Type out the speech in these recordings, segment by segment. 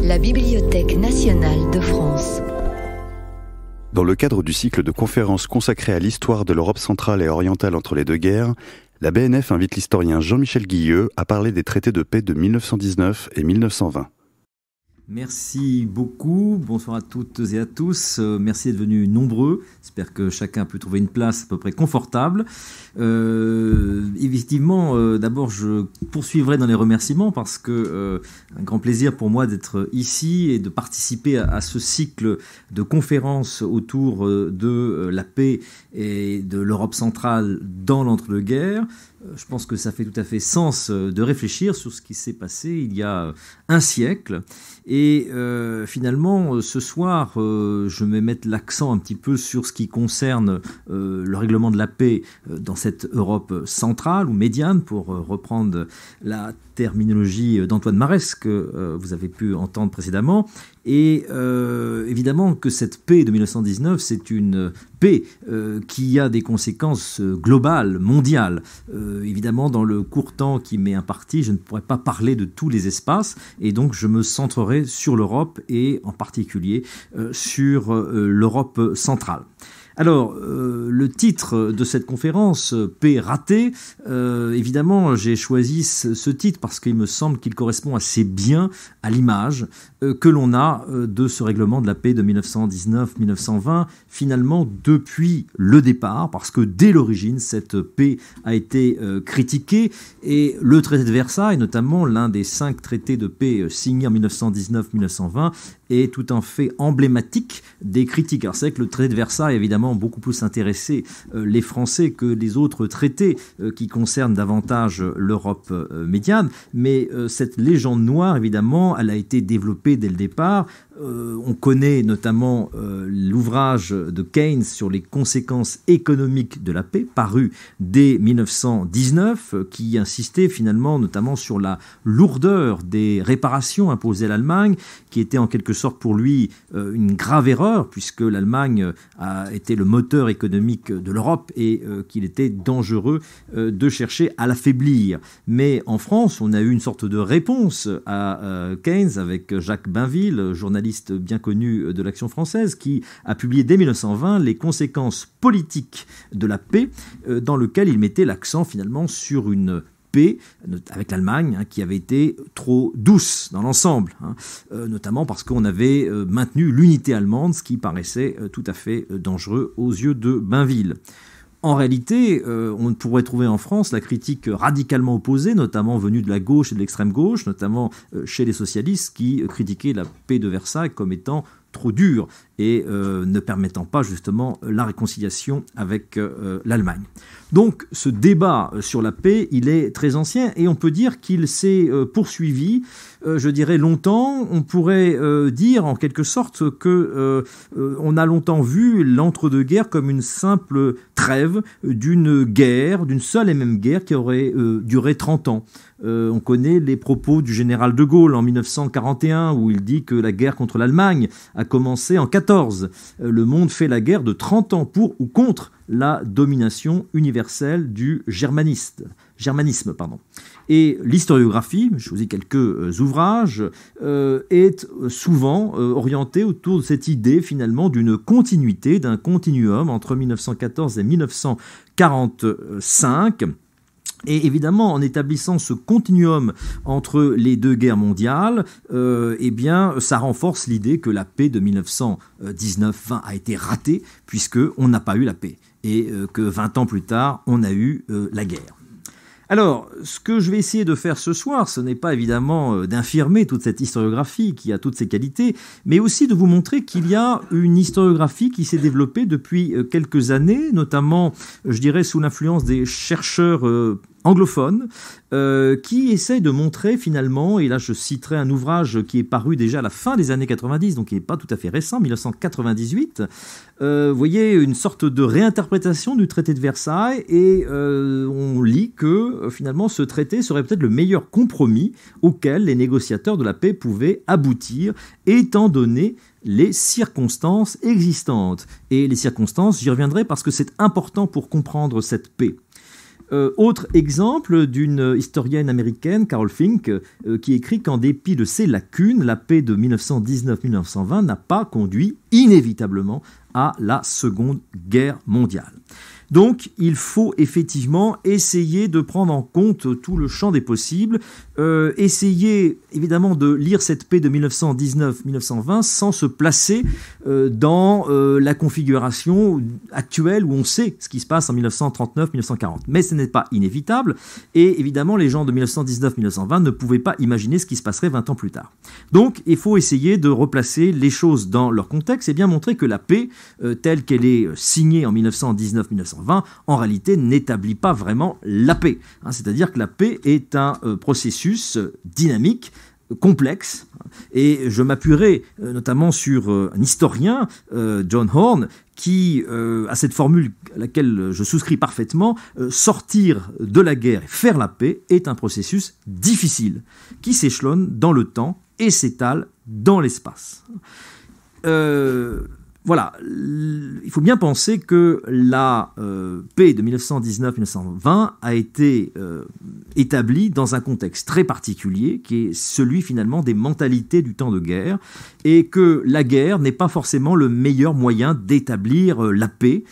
La Bibliothèque nationale de France. Dans le cadre du cycle de conférences consacré à l'histoire de l'Europe centrale et orientale entre les deux guerres, la BNF invite l'historien Jean-Michel Guilleux à parler des traités de paix de 1919 et 1920. Merci beaucoup, bonsoir à toutes et à tous, merci d'être venus nombreux, j'espère que chacun peut trouver une place à peu près confortable. Effectivement, d'abord je poursuivrai dans les remerciements parce que un grand plaisir pour moi d'être ici et de participer à ce cycle de conférences autour de la paix et de l'Europe centrale dans l'entre-deux-guerres. Je pense que ça fait tout à fait sens de réfléchir sur ce qui s'est passé il y a un siècle. Et finalement, ce soir, je vais mettre l'accent un petit peu sur ce qui concerne le règlement de la paix dans cette Europe centrale ou médiane, pour reprendre la terminologie d'Antoine Marès que vous avez pu entendre précédemment. Et évidemment que cette paix de 1919, c'est une paix qui a des conséquences globales, mondiales. Évidemment, dans le court temps qui m'est imparti, je ne pourrais pas parler de tous les espaces, et donc je me centrerai sur l'Europe et en particulier sur l'Europe centrale. Alors, le titre de cette conférence, Paix ratée, évidemment, j'ai choisi ce titre parce qu'il me semble qu'il correspond assez bien à l'image que l'on a de ce règlement de la paix de 1919-1920, finalement depuis le départ, parce que dès l'origine, cette paix a été critiquée, et le traité de Versailles, notamment l'un des 5 traités de paix signés en 1919-1920, est tout un fait emblématique des critiques. Alors c'est vrai que le traité de Versailles a évidemment beaucoup plus intéressé les Français que les autres traités qui concernent davantage l'Europe médiane, mais cette légende noire, évidemment, elle a été développée dès le départ. On connaît notamment l'ouvrage de Keynes sur les conséquences économiques de la paix, paru dès 1919, qui insistait finalement notamment sur la lourdeur des réparations imposées à l'Allemagne, qui était en quelque sorte pour lui une grave erreur, puisque l'Allemagne a été le moteur économique de l'Europe et qu'il était dangereux de chercher à l'affaiblir. Mais en France, on a eu une sorte de réponse à Keynes avec Jacques Bainville, journaliste bien connu de l'Action française, qui a publié dès 1920 les conséquences politiques de la paix, dans lequel il mettait l'accent finalement sur une paix avec l'Allemagne qui avait été trop douce dans l'ensemble, notamment parce qu'on avait maintenu l'unité allemande, ce qui paraissait tout à fait dangereux aux yeux de Bainville. En réalité, on pourrait trouver en France la critique radicalement opposée, notamment venue de la gauche et de l'extrême gauche, notamment chez les socialistes qui critiquaient la paix de Versailles comme étant trop dure et ne permettant pas justement la réconciliation avec l'Allemagne. Donc ce débat sur la paix, il est très ancien et on peut dire qu'il s'est poursuivi, je dirais longtemps. On pourrait dire en quelque sorte que on a longtemps vu l'entre-deux-guerres comme une simple trêve d'une guerre, d'une seule et même guerre qui aurait duré 30 ans. On connaît les propos du général de Gaulle en 1941 où il dit que la guerre contre l'Allemagne a commencé en 14. Le monde fait la guerre de 30 ans pour ou contre la domination universelle du germanisme. Et l'historiographie, je choisis quelques ouvrages, est souvent orientée autour de cette idée finalement d'une continuité, d'un continuum entre 1914 et 1945. Et évidemment, en établissant ce continuum entre les deux guerres mondiales, eh bien, ça renforce l'idée que la paix de 1919-20 a été ratée, puisqu'on n'a pas eu la paix, et que 20 ans plus tard, on a eu la guerre. Alors, ce que je vais essayer de faire ce soir, ce n'est pas évidemment d'infirmer toute cette historiographie qui a toutes ses qualités, mais aussi de vous montrer qu'il y a une historiographie qui s'est développée depuis quelques années, notamment, je dirais, sous l'influence des chercheurs anglophones, qui essayent de montrer finalement, et là je citerai un ouvrage qui est paru déjà à la fin des années 90, donc qui n'est pas tout à fait récent, 1998, vous voyez, une sorte de réinterprétation du traité de Versailles, et on lit que finalement ce traité serait peut-être le meilleur compromis auquel les négociateurs de la paix pouvaient aboutir, étant donné les circonstances existantes. Et les circonstances, j'y reviendrai parce que c'est important pour comprendre cette paix. Autre exemple d'une historienne américaine, Carol Fink, qui écrit qu'en dépit de ses lacunes, la paix de 1919-1920 n'a pas conduit inévitablement à la Seconde Guerre mondiale. Donc, il faut effectivement essayer de prendre en compte tout le champ des possibles, essayer évidemment de lire cette paix de 1919-1920 sans se placer dans la configuration actuelle où on sait ce qui se passe en 1939-1940. Mais ce n'est pas inévitable, et évidemment les gens de 1919-1920 ne pouvaient pas imaginer ce qui se passerait 20 ans plus tard. Donc, il faut essayer de replacer les choses dans leur contexte et bien montrer que la paix, telle qu'elle est signée en 1919-1920, en réalité n'établit pas vraiment la paix. C'est-à-dire que la paix est un processus dynamique, complexe, et je m'appuierai notamment sur un historien, John Horne, qui a cette formule à laquelle je souscris parfaitement: sortir de la guerre et faire la paix est un processus difficile, qui s'échelonne dans le temps et s'étale dans l'espace. Voilà, il faut bien penser que la paix de 1919-1920 a été établie dans un contexte très particulier, qui est celui finalement des mentalités du temps de guerre, et que la guerre n'est pas forcément le meilleur moyen d'établir la paix.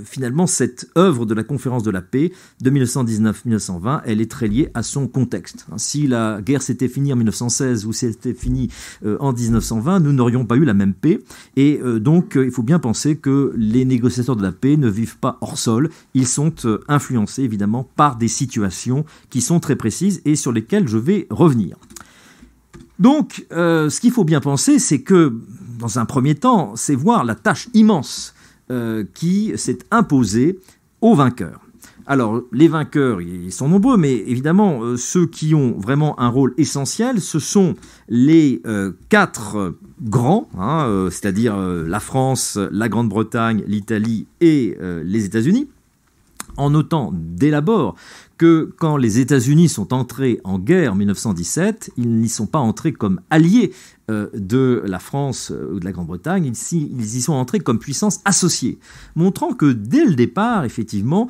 Finalement, cette œuvre de la conférence de la paix de 1919-1920, elle est très liée à son contexte. Si la guerre s'était finie en 1916 ou s'était finie en 1920, nous n'aurions pas eu la même paix. Et donc, il faut bien penser que les négociateurs de la paix ne vivent pas hors sol. Ils sont influencés, évidemment, par des situations qui sont très précises et sur lesquelles je vais revenir. Donc, ce qu'il faut bien penser, c'est que, dans un premier temps, c'est voir la tâche immense qui s'est imposée aux vainqueurs. Alors, les vainqueurs, ils sont nombreux, mais évidemment, ceux qui ont vraiment un rôle essentiel, ce sont les 4 grands, c'est-à-dire la France, la Grande-Bretagne, l'Italie et les États-Unis, en notant dès l'abord que quand les États-Unis sont entrés en guerre en 1917, ils n'y sont pas entrés comme alliés de la France ou de la Grande-Bretagne, ils y sont entrés comme puissance associée, montrant que dès le départ, effectivement,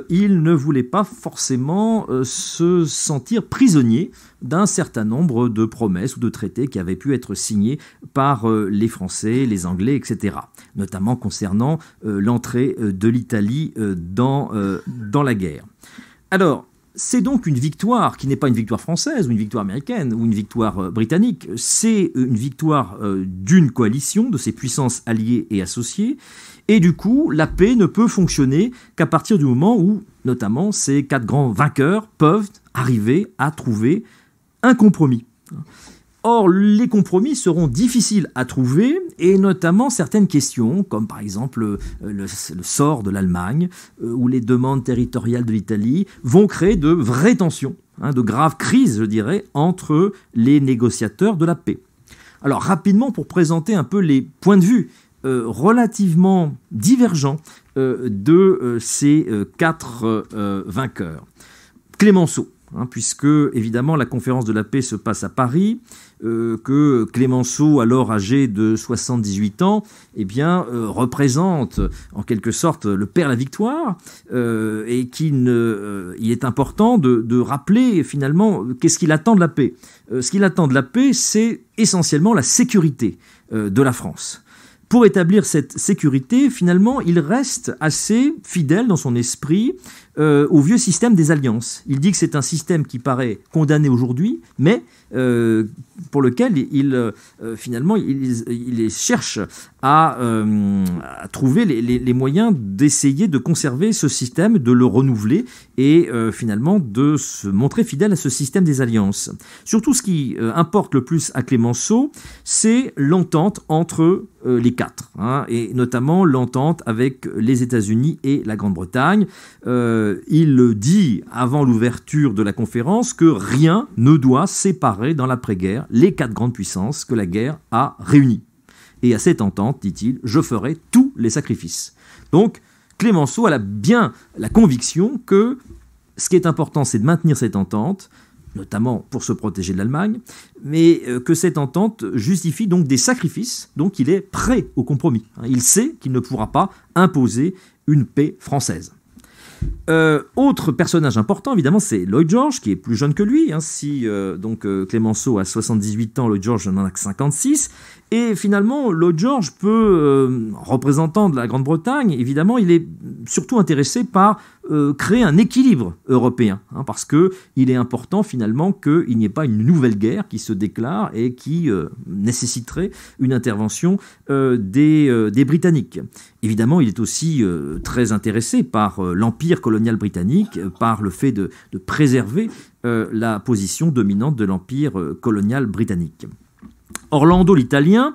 ils ne voulaient pas forcément se sentir prisonniers d'un certain nombre de promesses ou de traités qui avaient pu être signés par les Français, les Anglais, etc., notamment concernant l'entrée de l'Italie dans la guerre. Alors, c'est donc une victoire qui n'est pas une victoire française ou une victoire américaine ou une victoire britannique, c'est une victoire d'une coalition, de ces puissances alliées et associées, et du coup, la paix ne peut fonctionner qu'à partir du moment où, notamment, ces 4 grands vainqueurs peuvent arriver à trouver un compromis. Or, les compromis seront difficiles à trouver, et notamment certaines questions, comme par exemple le sort de l'Allemagne ou les demandes territoriales de l'Italie, vont créer de vraies tensions, de graves crises, je dirais, entre les négociateurs de la paix. Alors, rapidement, pour présenter un peu les points de vue relativement divergents de ces 4 vainqueurs. Clémenceau. Puisque, évidemment, la conférence de la paix se passe à Paris, que Clémenceau, alors âgé de 78 ans, représente en quelque sorte le père la victoire, et il est important de rappeler finalement qu'est-ce qu'il attend de la paix. Ce qu'il attend de la paix, c'est essentiellement la sécurité de la France. Pour établir cette sécurité, finalement, il reste assez fidèle dans son esprit au vieux système des alliances. Il dit que c'est un système qui paraît condamné aujourd'hui, mais pour lequel il cherche à trouver les moyens d'essayer de conserver ce système, de le renouveler et finalement de se montrer fidèle à ce système des alliances. Surtout, ce qui importe le plus à Clémenceau, c'est l'entente entre les 4, et notamment l'entente avec les États-Unis et la Grande-Bretagne. Il dit, avant l'ouverture de la conférence, que rien ne doit séparer dans l'après-guerre les 4 grandes puissances que la guerre a réunies. Et à cette entente, dit-il, je ferai tous les sacrifices. Donc, Clémenceau a bien la conviction que ce qui est important, c'est de maintenir cette entente, notamment pour se protéger de l'Allemagne, mais que cette entente justifie donc des sacrifices, donc il est prêt au compromis. Il sait qu'il ne pourra pas imposer une paix française. Autre personnage important, évidemment, c'est Lloyd George, qui est plus jeune que lui. Si Clémenceau a 78 ans, Lloyd George n'en a que 56. Et finalement, Lloyd George représentant de la Grande-Bretagne, évidemment, il est surtout intéressé par créer un équilibre européen, parce qu'il est important finalement qu'il n'y ait pas une nouvelle guerre qui se déclare et qui nécessiterait une intervention des Britanniques. Évidemment, il est aussi très intéressé par l'empire colonial britannique, par le fait de préserver la position dominante de l'empire colonial britannique. Orlando l'Italien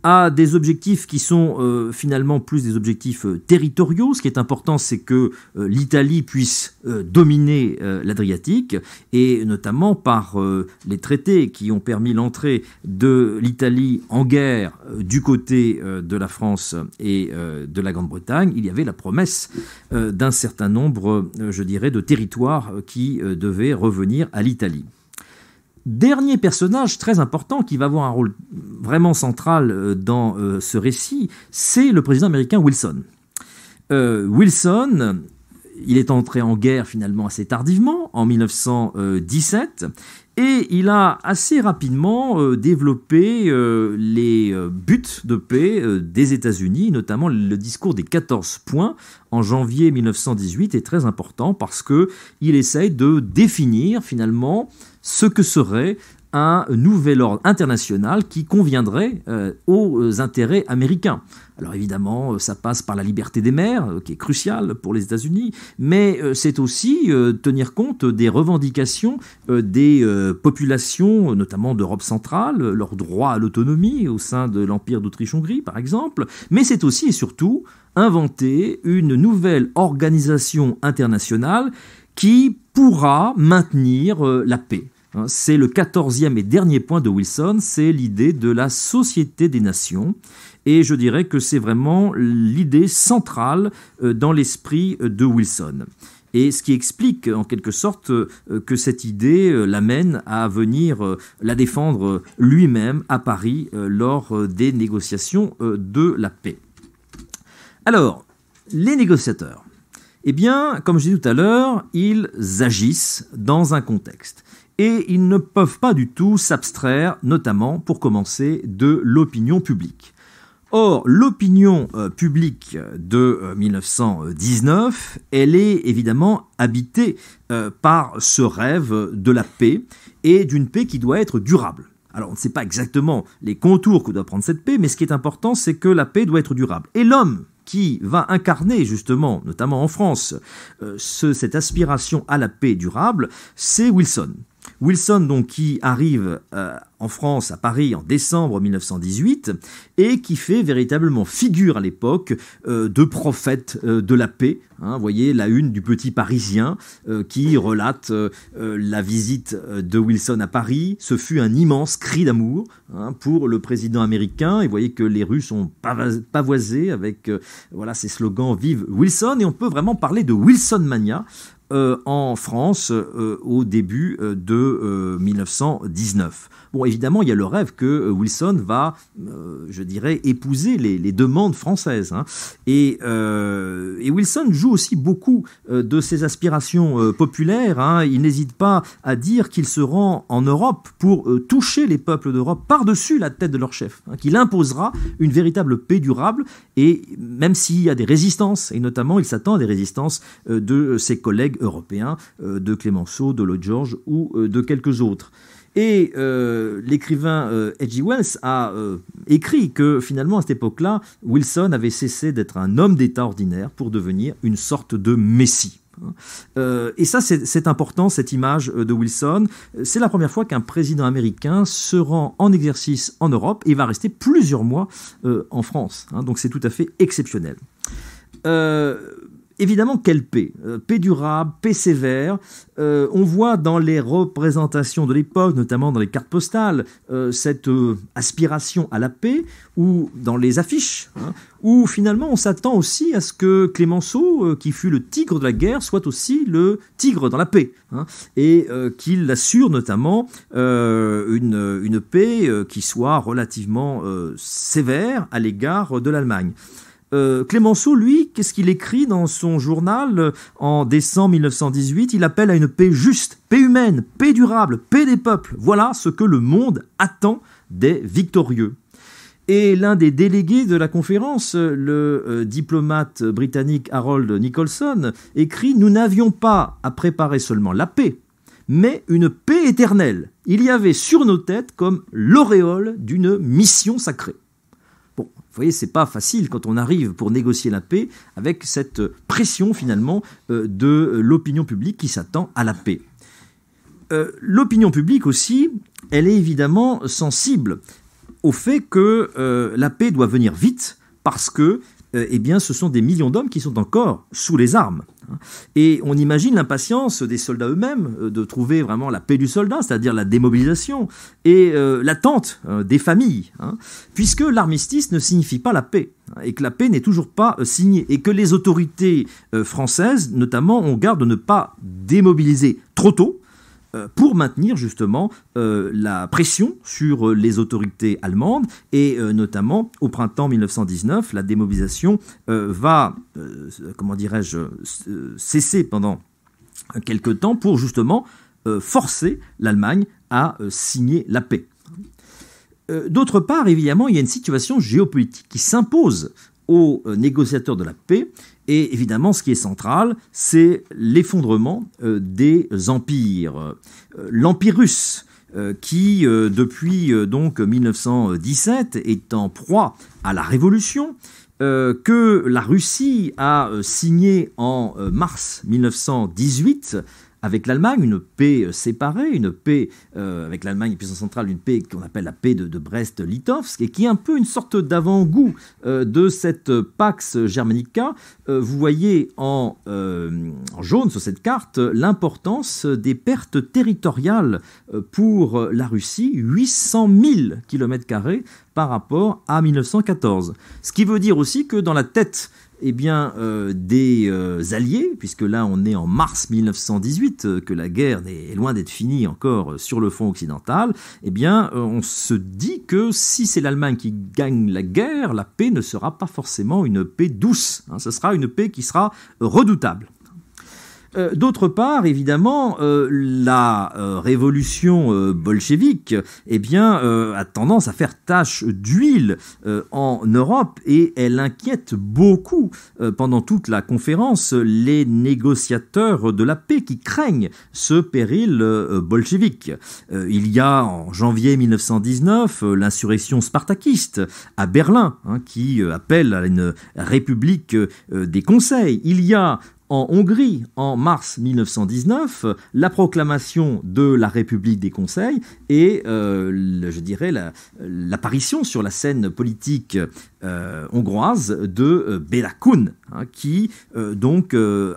a des objectifs qui sont finalement plus des objectifs territoriaux. Ce qui est important, c'est que l'Italie puisse dominer l'Adriatique, et notamment par les traités qui ont permis l'entrée de l'Italie en guerre du côté de la France et de la Grande-Bretagne. Il y avait la promesse d'un certain nombre, je dirais, de territoires qui devaient revenir à l'Italie. Dernier personnage très important qui va avoir un rôle vraiment central dans ce récit, c'est le président américain Wilson. Wilson, il est entré en guerre finalement assez tardivement, en 1917, et il a assez rapidement développé les buts de paix des États-Unis, notamment le discours des 14 points en janvier 1918 est très important parce qu'il essaye de définir finalement ce que serait un nouvel ordre international qui conviendrait aux intérêts américains. Alors évidemment, ça passe par la liberté des mers, qui est cruciale pour les États-Unis, mais c'est aussi tenir compte des revendications des populations, notamment d'Europe centrale, leur droit à l'autonomie au sein de l'Empire d'Autriche-Hongrie, par exemple, mais c'est aussi et surtout inventer une nouvelle organisation internationale qui pourra maintenir la paix. C'est le 14e et dernier point de Wilson, c'est l'idée de la société des nations. Et je dirais que c'est vraiment l'idée centrale dans l'esprit de Wilson. Et ce qui explique en quelque sorte que cette idée l'amène à venir la défendre lui-même à Paris lors des négociations de la paix. Alors, les négociateurs, eh bien, comme je disais tout à l'heure, ils agissent dans un contexte. Et ils ne peuvent pas du tout s'abstraire, notamment, pour commencer, de l'opinion publique. Or, l'opinion publique de 1919, elle est évidemment habitée par ce rêve de la paix, et d'une paix qui doit être durable. Alors, on ne sait pas exactement les contours que doit prendre cette paix, mais ce qui est important, c'est que la paix doit être durable. Et l'homme qui va incarner justement, notamment en France, cette aspiration à la paix durable, c'est Wilson. Wilson, donc, qui arrive en France, à Paris, en décembre 1918, et qui fait véritablement figure à l'époque de prophète de la paix. Vous voyez la une du Petit Parisien qui relate la visite de Wilson à Paris. Ce fut un immense cri d'amour pour le président américain. Et vous voyez que les rues sont pavoisées avec ces slogans « Vive Wilson ». Et on peut vraiment parler de Wilsonmania en France au début de 1919. Bon, évidemment, il y a le rêve que Wilson va, je dirais, épouser les demandes françaises. Et Wilson joue aussi beaucoup de ses aspirations populaires. Il n'hésite pas à dire qu'il se rend en Europe pour toucher les peuples d'Europe par-dessus la tête de leur chef, qu'il imposera une véritable paix durable, et même s'il y a des résistances, et notamment il s'attend à des résistances de ses collègues européens, de Clémenceau, de Lloyd George ou de quelques autres. Et l'écrivain H.G. Wells a écrit que finalement à cette époque-là, Wilson avait cessé d'être un homme d'État ordinaire pour devenir une sorte de messie. Et ça, c'est important, cette image de Wilson. C'est la première fois qu'un président américain se rend en exercice en Europe et va rester plusieurs mois en France. Donc c'est tout à fait exceptionnel. Évidemment, quelle paix? Paix durable, paix sévère. On voit dans les représentations de l'époque, notamment dans les cartes postales, cette aspiration à la paix, ou dans les affiches, où finalement on s'attend aussi à ce que Clémenceau, qui fut le tigre de la guerre, soit aussi le tigre dans la paix, et qu'il assure notamment une paix qui soit relativement sévère à l'égard de l'Allemagne. Clémenceau, lui, qu'est-ce qu'il écrit dans son journal en décembre 1918? Il appelle à une paix juste, paix humaine, paix durable, paix des peuples. Voilà ce que le monde attend des victorieux. Et l'un des délégués de la conférence, le diplomate britannique Harold Nicolson, écrit « Nous n'avions pas à préparer seulement la paix, mais une paix éternelle. Il y avait sur nos têtes comme l'auréole d'une mission sacrée. » Bon, vous voyez, c'est pas facile quand on arrive pour négocier la paix avec cette pression finalement de l'opinion publique qui s'attend à la paix. L'opinion publique aussi, elle est évidemment sensible au fait que la paix doit venir vite parce que ce sont des millions d'hommes qui sont encore sous les armes. Et on imagine l'impatience des soldats eux-mêmes de trouver vraiment la paix du soldat, c'est-à-dire la démobilisation, et l'attente des familles, puisque l'armistice ne signifie pas la paix, et que la paix n'est toujours pas signée, et que les autorités françaises, notamment, ont garde de ne pas démobiliser trop tôt, pour maintenir justement la pression sur les autorités allemandes et notamment au printemps 1919, la démobilisation va, cesser pendant quelque temps pour justement forcer l'Allemagne à signer la paix. D'autre part, évidemment, il y a une situation géopolitique qui s'impose aux négociateurs de la paix. Et évidemment, ce qui est central, c'est l'effondrement des empires. L'Empire russe, qui depuis donc 1917 est en proie à la révolution, que la Russie a signé en mars 1918 avec l'Allemagne, une paix séparée, une paix avec l'Allemagne et puissance centrale, une paix qu'on appelle la paix de Brest-Litovsk, et qui est un peu une sorte d'avant-goût de cette Pax Germanica. Vous voyez en jaune sur cette carte l'importance des pertes territoriales pour la Russie, 800 000 km² par rapport à 1914. Ce qui veut dire aussi que dans la tête des alliés, puisque là on est en mars 1918, que la guerre est loin d'être finie encore sur le front occidental, on se dit que si c'est l'Allemagne qui gagne la guerre, la paix ne sera pas forcément une paix douce, ce sera une paix qui sera redoutable. D'autre part, évidemment, la révolution bolchevique a tendance à faire tache d'huile en Europe et elle inquiète beaucoup pendant toute la conférence les négociateurs de la paix qui craignent ce péril bolchevique. Il y a en janvier 1919 l'insurrection spartakiste à Berlin qui appelle à une république des conseils. Il y a en Hongrie, en mars 1919, la proclamation de la République des Conseils et, l'apparition sur la scène politique hongroise de Béla Kun, qui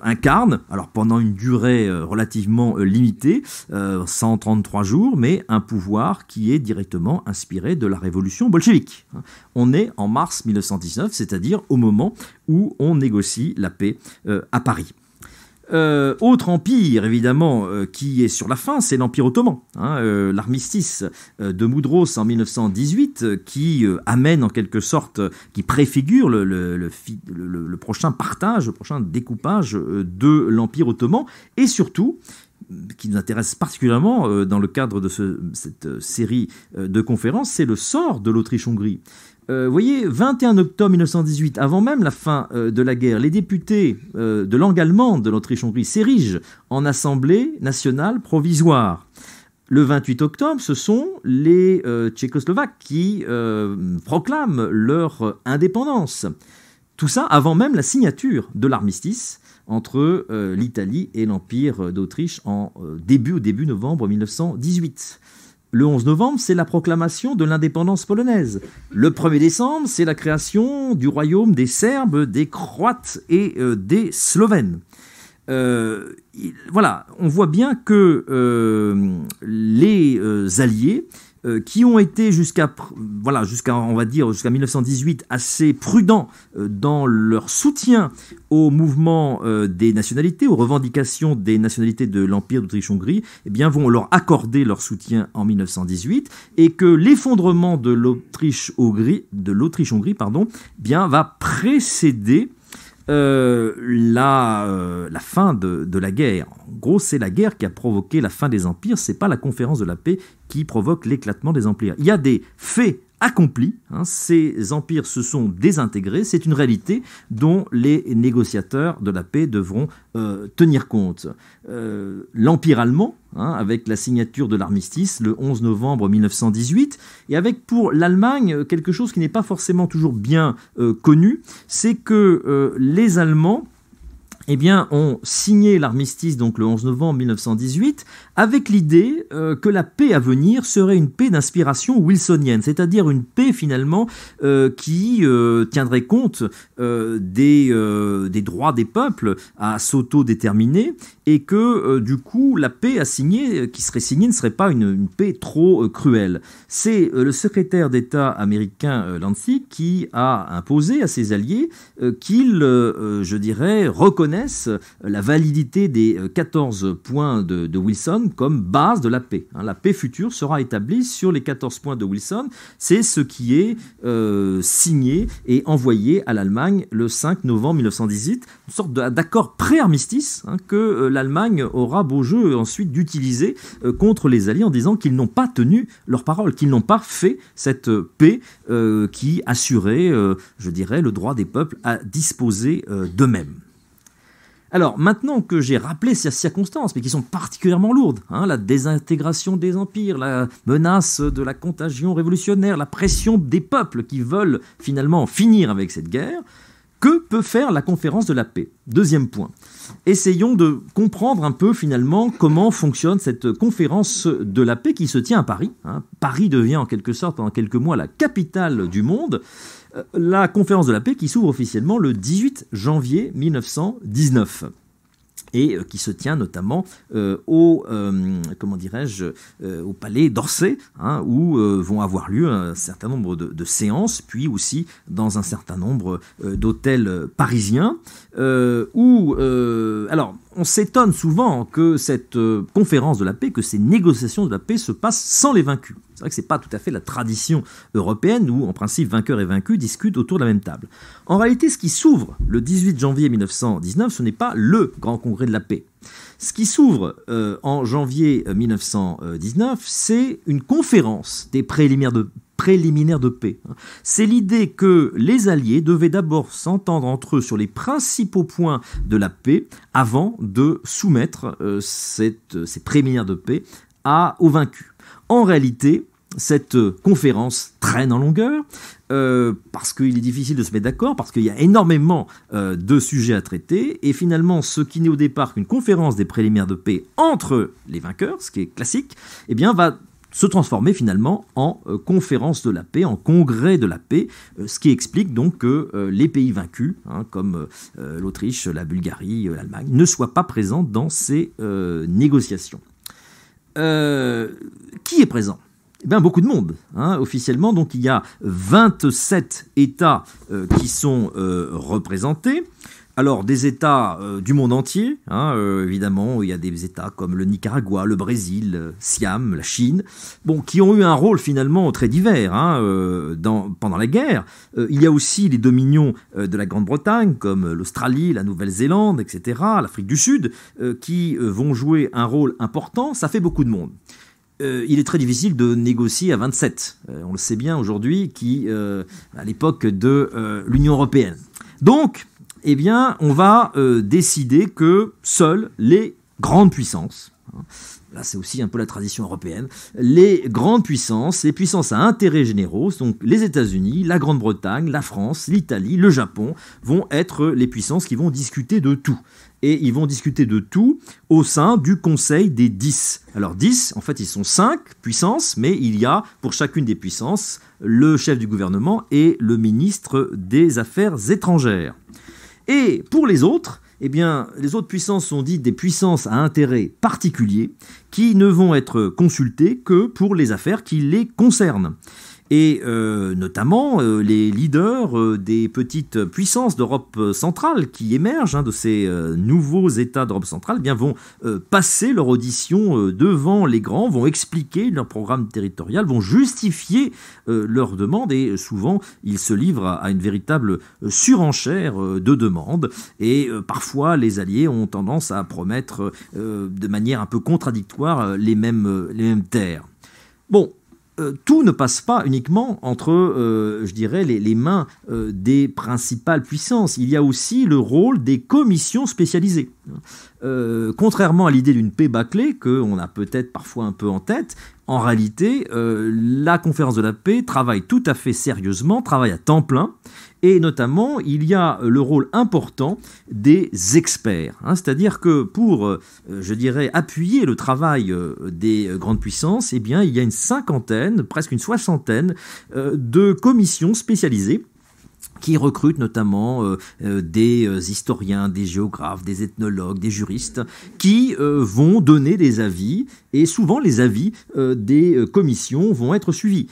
incarne, alors pendant une durée relativement limitée, 133 jours, mais un pouvoir qui est directement inspiré de la révolution bolchevique. On est en mars 1919, c'est-à-dire au moment où on négocie la paix à Paris. Autre empire, évidemment, qui est sur la fin, c'est l'Empire ottoman. L'armistice de Mudros en 1918, qui amène en quelque sorte, qui préfigure le prochain partage, le prochain découpage de l'Empire ottoman, et surtout, qui nous intéresse particulièrement dans le cadre de cette série de conférences, c'est le sort de l'Autriche-Hongrie. Voyez, 21 octobre 1918, avant même la fin de la guerre, les députés de langue allemande de l'Autriche-Hongrie s'érigent en Assemblée nationale provisoire. Le 28 octobre, ce sont les Tchécoslovaques qui proclament leur indépendance. Tout ça avant même la signature de l'armistice entre l'Italie et l'Empire d'Autriche au début novembre 1918. Le 11 novembre, c'est la proclamation de l'indépendance polonaise. Le 1er décembre, c'est la création du royaume des Serbes, des Croates et des Slovènes. Voilà, on voit bien que les Alliés qui ont été jusqu'à on va dire jusqu'à 1918 assez prudents dans leur soutien au mouvement des nationalités, aux revendications des nationalités de l'Empire d'Autriche-Hongrie, eh bien vont leur accorder leur soutien en 1918, et que l'effondrement de l'Autriche-Hongrie, bien va précéder la fin de la guerre. En gros, c'est la guerre qui a provoqué la fin des empires, c'est pas la conférence de la paix qui provoque l'éclatement des empires. Il y a des faits accomplis, ces empires se sont désintégrés, c'est une réalité dont les négociateurs de la paix devront tenir compte. L'Empire allemand, avec la signature de l'armistice le 11 novembre 1918, et avec pour l'Allemagne quelque chose qui n'est pas forcément toujours bien connu, c'est que les Allemands ont signé l'armistice donc le 11 novembre 1918 avec l'idée que la paix à venir serait une paix d'inspiration wilsonienne, c'est-à-dire une paix finalement qui tiendrait compte des droits des peuples à s'autodéterminer, et que du coup la paix qui serait signée ne serait pas une paix trop cruelle. C'est le secrétaire d'État américain Lansing qui a imposé à ses alliés qu'ils, reconnaissent la validité des 14 points de Wilson comme base de la paix. La paix future sera établie sur les 14 points de Wilson. C'est ce qui est signé et envoyé à l'Allemagne le 5 novembre 1918, une sorte d'accord pré-armistice que l'Allemagne aura beau jeu ensuite d'utiliser contre les Alliés en disant qu'ils n'ont pas tenu leur parole, qu'ils n'ont pas fait cette paix qui assurait, le droit des peuples à disposer d'eux-mêmes. Alors, maintenant que j'ai rappelé ces circonstances, mais qui sont particulièrement lourdes, la désintégration des empires, la menace de la contagion révolutionnaire, la pression des peuples qui veulent finalement finir avec cette guerre, que peut faire la conférence de la paix ? Deuxième point. Essayons de comprendre un peu finalement comment fonctionne cette conférence de la paix qui se tient à Paris. Paris devient en quelque sorte, pendant quelques mois, la capitale du monde. La conférence de la paix qui s'ouvre officiellement le 18 janvier 1919 et qui se tient notamment au palais d'Orsay, où vont avoir lieu un certain nombre de séances, puis aussi dans un certain nombre d'hôtels parisiens, on s'étonne souvent que cette conférence de la paix, que ces négociations de la paix se passent sans les vaincus. C'est vrai que ce n'est pas tout à fait la tradition européenne où, en principe, vainqueurs et vaincus discutent autour de la même table. En réalité, ce qui s'ouvre le 18 janvier 1919, ce n'est pas le grand congrès de la paix. Ce qui s'ouvre en janvier 1919, c'est une conférence des préliminaires de paix. C'est l'idée que les Alliés devaient d'abord s'entendre entre eux sur les principaux points de la paix avant de soumettre ces préliminaires de paix aux vaincus. En réalité, cette conférence traîne en longueur parce qu'il est difficile de se mettre d'accord, parce qu'il y a énormément de sujets à traiter, et finalement ce qui n'est au départ qu'une conférence des préliminaires de paix entre les vainqueurs, ce qui est classique, va se transformer finalement en conférence de la paix, en congrès de la paix, ce qui explique donc que les pays vaincus, comme l'Autriche, la Bulgarie, l'Allemagne, ne soient pas présents dans ces négociations. Qui est présent ? Beaucoup de monde. Officiellement, donc, il y a 27 États qui sont représentés. Alors, des États du monde entier, évidemment, il y a des États comme le Nicaragua, le Brésil, Siam, la Chine, qui ont eu un rôle finalement très divers pendant la guerre. Il y a aussi les dominions de la Grande-Bretagne, comme l'Australie, la Nouvelle-Zélande, etc., l'Afrique du Sud, qui vont jouer un rôle important. Ça fait beaucoup de monde. Il est très difficile de négocier à 27. On le sait bien aujourd'hui, à l'époque de l'Union européenne. Donc, on va décider que seules les grandes puissances, là c'est aussi un peu la tradition européenne, les grandes puissances, les puissances à intérêts généraux, donc les États-Unis, la Grande-Bretagne, la France, l'Italie, le Japon, vont être les puissances qui vont discuter de tout. Et ils vont discuter de tout au sein du Conseil des 10. Alors 10, en fait, ils sont 5 puissances, mais il y a pour chacune des puissances le chef du gouvernement et le ministre des Affaires étrangères. Et pour les autres, eh bien, les autres puissances sont dites des puissances à intérêt particulier qui ne vont être consultées que pour les affaires qui les concernent. Et notamment les leaders des petites puissances d'Europe centrale qui émergent de ces nouveaux États d'Europe centrale vont passer leur audition devant les grands, vont expliquer leur programme territorial, vont justifier leurs demandes et souvent ils se livrent à une véritable surenchère de demandes et parfois les alliés ont tendance à promettre de manière un peu contradictoire les mêmes terres. Bon. Tout ne passe pas uniquement entre, je dirais, les mains des principales puissances. Il y a aussi le rôle des commissions spécialisées. Contrairement à l'idée d'une paix bâclée, qu'on a peut-être parfois un peu en tête, en réalité, la conférence de la paix travaille tout à fait sérieusement, travaille à temps plein, et notamment, il y a le rôle important des experts. C'est-à-dire que pour, je dirais, appuyer le travail des grandes puissances, eh bien, il y a une cinquantaine, presque une soixantaine de commissions spécialisées qui recrutent notamment des historiens, des géographes, des ethnologues, des juristes, qui vont donner des avis, et souvent les avis des commissions vont être suivis.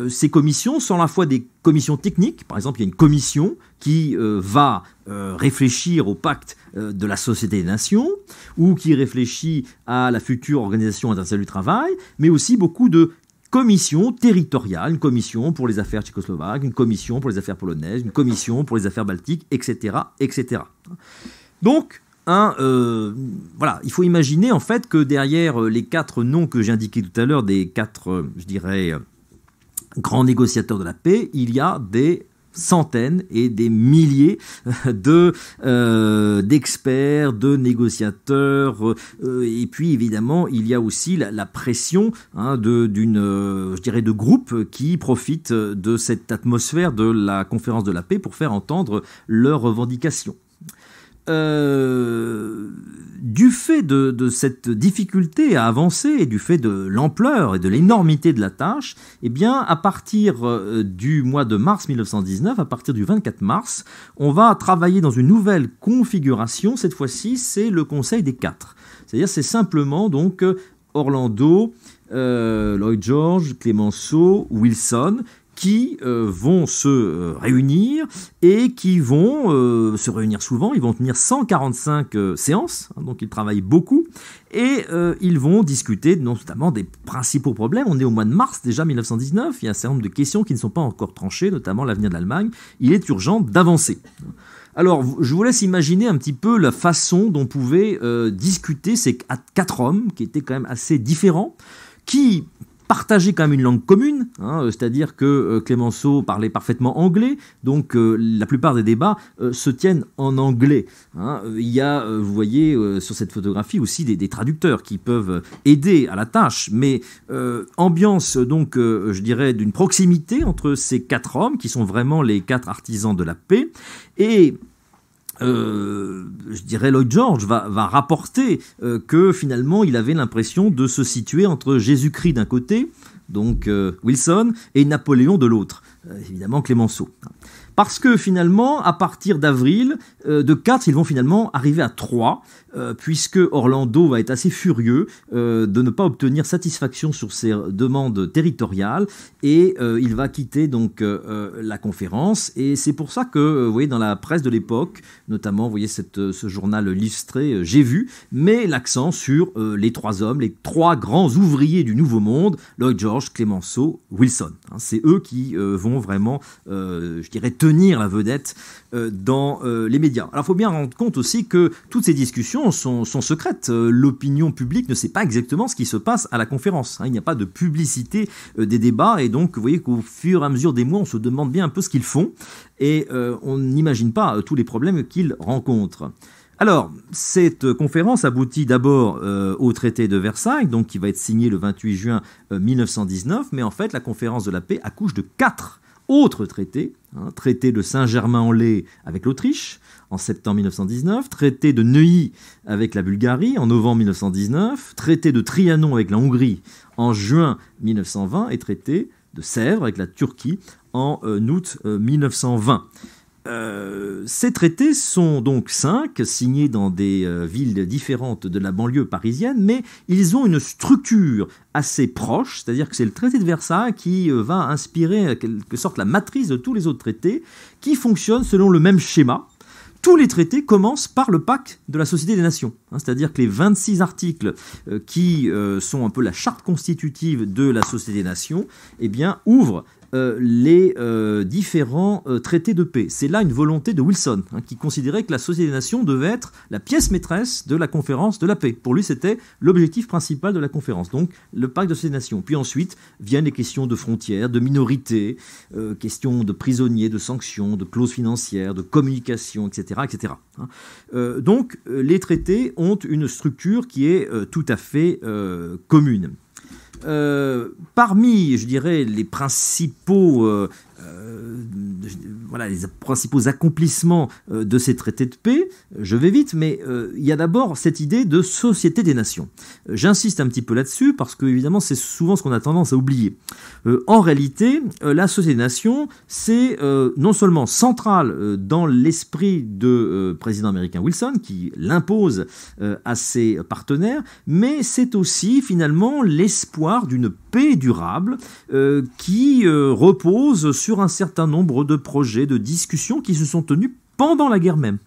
Ces commissions sont à la fois des commissions techniques, par exemple il y a une commission qui va réfléchir au pacte de la Société des Nations, ou qui réfléchit à la future Organisation internationale du travail, mais aussi beaucoup de commission territoriale, une commission pour les affaires tchécoslovaques, une commission pour les affaires polonaises, une commission pour les affaires baltiques, etc. etc. Donc, voilà, il faut imaginer en fait que derrière les 4 noms que j'ai indiqués tout à l'heure, des 4, je dirais, grands négociateurs de la paix, il y a des centaines et des milliers d'experts, de négociateurs, et puis évidemment il y a aussi la pression je dirais de groupes qui profitent de cette atmosphère de la conférence de la paix pour faire entendre leurs revendications. Du fait de cette difficulté à avancer et du fait de l'ampleur et de l'énormité de la tâche, eh bien, à partir du mois de mars 1919, à partir du 24 mars, on va travailler dans une nouvelle configuration. Cette fois-ci, c'est le Conseil des 4. C'est-à-dire, c'est simplement donc Orlando, Lloyd George, Clemenceau, Wilson, qui vont se réunir et qui vont se réunir souvent. Ils vont tenir 145 séances, donc ils travaillent beaucoup, et ils vont discuter notamment des principaux problèmes. On est au mois de mars déjà 1919, il y a un certain nombre de questions qui ne sont pas encore tranchées, notamment l'avenir de l'Allemagne. Il est urgent d'avancer. Alors, je vous laisse imaginer un petit peu la façon dont pouvaient discuter ces 4 hommes, qui étaient quand même assez différents, qui partageaient quand même une langue commune, c'est-à-dire que Clemenceau parlait parfaitement anglais, donc la plupart des débats se tiennent en anglais. Il y a, vous voyez sur cette photographie aussi des traducteurs qui peuvent aider à la tâche, mais ambiance donc, je dirais, d'une proximité entre ces 4 hommes qui sont vraiment les 4 artisans de la paix, et je dirais Lloyd George va rapporter que finalement il avait l'impression de se situer entre Jésus-Christ d'un côté, donc Wilson, et Napoléon de l'autre, évidemment Clemenceau. Parce que finalement, à partir d'avril, de 4, ils vont finalement arriver à 3, puisque Orlando va être assez furieux de ne pas obtenir satisfaction sur ses demandes territoriales, et il va quitter donc la conférence. Et c'est pour ça que, vous voyez, dans la presse de l'époque, notamment, vous voyez ce journal illustré, J'ai vu, met l'accent sur les 3 hommes, les 3 grands ouvriers du Nouveau Monde, Lloyd George, Clemenceau, Wilson. C'est eux qui vont vraiment, je dirais, tenir la vedette dans les médias. Alors il faut bien rendre compte aussi que toutes ces discussions sont secrètes. L'opinion publique ne sait pas exactement ce qui se passe à la conférence. Il n'y a pas de publicité des débats, et donc vous voyez qu'au fur et à mesure des mois, on se demande bien un peu ce qu'ils font, et on n'imagine pas tous les problèmes qu'ils rencontrent. Alors, cette conférence aboutit d'abord au traité de Versailles, donc qui va être signé le 28 juin 1919, mais en fait, la conférence de la paix accouche de 4 autres traités, traité de Saint-Germain-en-Laye avec l'Autriche en septembre 1919, traité de Neuilly avec la Bulgarie en novembre 1919, traité de Trianon avec la Hongrie en juin 1920 et traité de Sèvres avec la Turquie en août 1920. Ces traités sont donc 5, signés dans des villes différentes de la banlieue parisienne, mais ils ont une structure assez proche, c'est-à-dire que c'est le traité de Versailles qui va inspirer en quelque sorte la matrice de tous les autres traités, qui fonctionnent selon le même schéma. Tous les traités commencent par le pacte de la Société des Nations, c'est-à-dire que les 26 articles qui sont un peu la charte constitutive de la Société des Nations, eh bien, ouvrent les différents traités de paix. C'est là une volonté de Wilson, qui considérait que la Société des Nations devait être la pièce maîtresse de la conférence de la paix. Pour lui, c'était l'objectif principal de la conférence, donc le pacte de la Société des Nations. Puis ensuite viennent les questions de frontières, de minorités, questions de prisonniers, de sanctions, de clauses financières, de communication, etc. etc. Donc les traités ont une structure qui est tout à fait commune. Parmi, je dirais, les principaux accomplissements de ces traités de paix, je vais vite, mais il y a d'abord cette idée de société des nations. J'insiste un petit peu là-dessus parce que, évidemment, c'est souvent ce qu'on a tendance à oublier. En réalité, la société des nations, c'est non seulement central dans l'esprit de président américain Wilson, qui l'impose à ses partenaires, mais c'est aussi, finalement, l'espoir d'une paix durable qui repose sur un certain nombre de projets, de discussions qui se sont tenus pendant la guerre même.